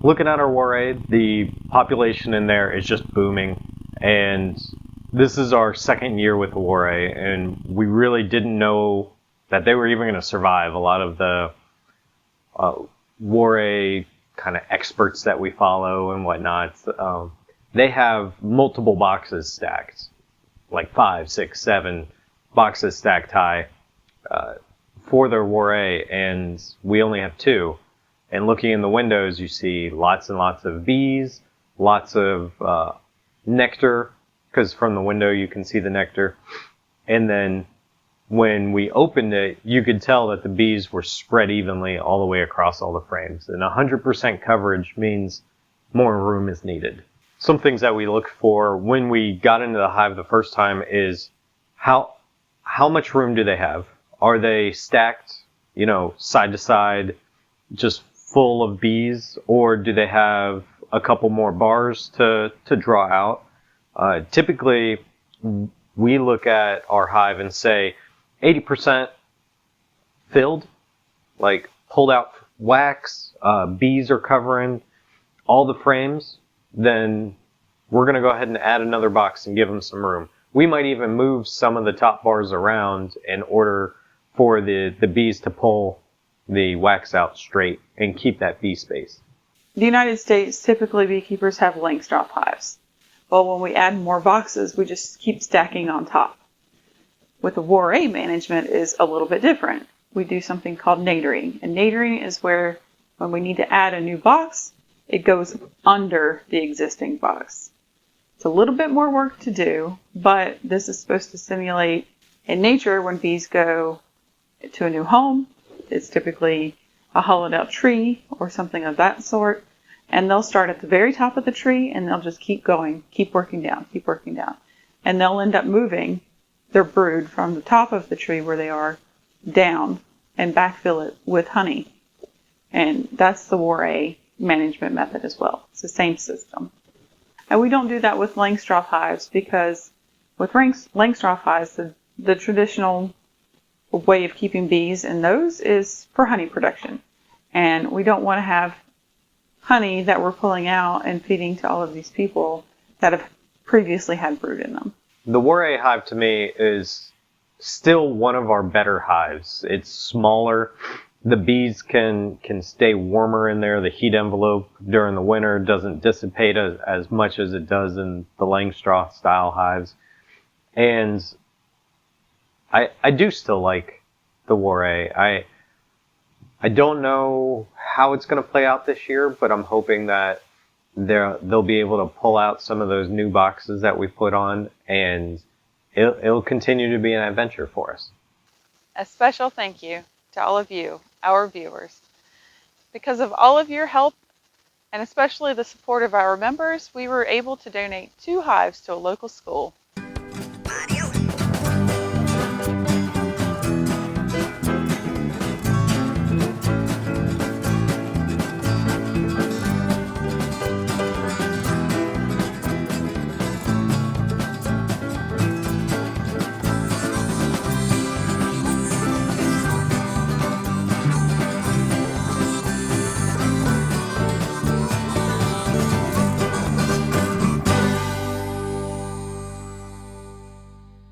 looking at our Warre, the population in there is just booming, and this is our second year with the Warre, and we really didn't know that they were even going to survive. A lot of the Warre kind of experts that we follow and whatnot, they have multiple boxes stacked, like 5, 6, 7 boxes stacked high for their Warre, and we only have 2. And looking in the windows, you see lots and lots of bees, lots of nectar, because from the window you can see the nectar. And then when we opened it, you could tell that the bees were spread evenly all the way across all the frames. And 100% coverage means more room is needed. Some things that we looked for when we got into the hive the first time is how much room do they have? Are they stacked, side to side, just full of bees, or do they have a couple more bars to draw out? Typically, we look at our hive and say 80% filled, like pulled out wax, bees are covering all the frames, then we're going to go ahead and add another box and give them some room. We might even move some of the top bars around in order for the bees to pull the wax out straight and keep that bee space. In the United States, typically beekeepers have Langstroth hives. Well, when we add more boxes, we just keep stacking on top. With the Warre management is a little bit different. We do something called naidering. And naidering is where when we need to add a new box, it goes under the existing box. It's a little bit more work to do, but this is supposed to simulate in nature when bees go to a new home. It's typically a hollowed out tree or something of that sort. And they'll start at the very top of the tree and they'll just keep going, keep working down. And they'll end up moving their brood from the top of the tree where they are down and backfill it with honey. And that's the Warre management method as well. It's the same system. And we don't do that with Langstroth hives because with Langstroth hives, the traditional way of keeping bees in those is for honey production. And we don't want to have honey that we're pulling out and feeding to all of these people that have previously had brood in them. The Warre hive to me is still one of our better hives. It's smaller. The bees can stay warmer in there. The heat envelope during the winter doesn't dissipate as much as it does in the Langstroth style hives. And I do still like the Warre. I don't know how it's going to play out this year, but I'm hoping that they'll be able to pull out some of those new boxes that we put on, and it'll continue to be an adventure for us. A special thank you to all of you, our viewers. Because of all of your help, and especially the support of our members, we were able to donate 2 hives to a local school.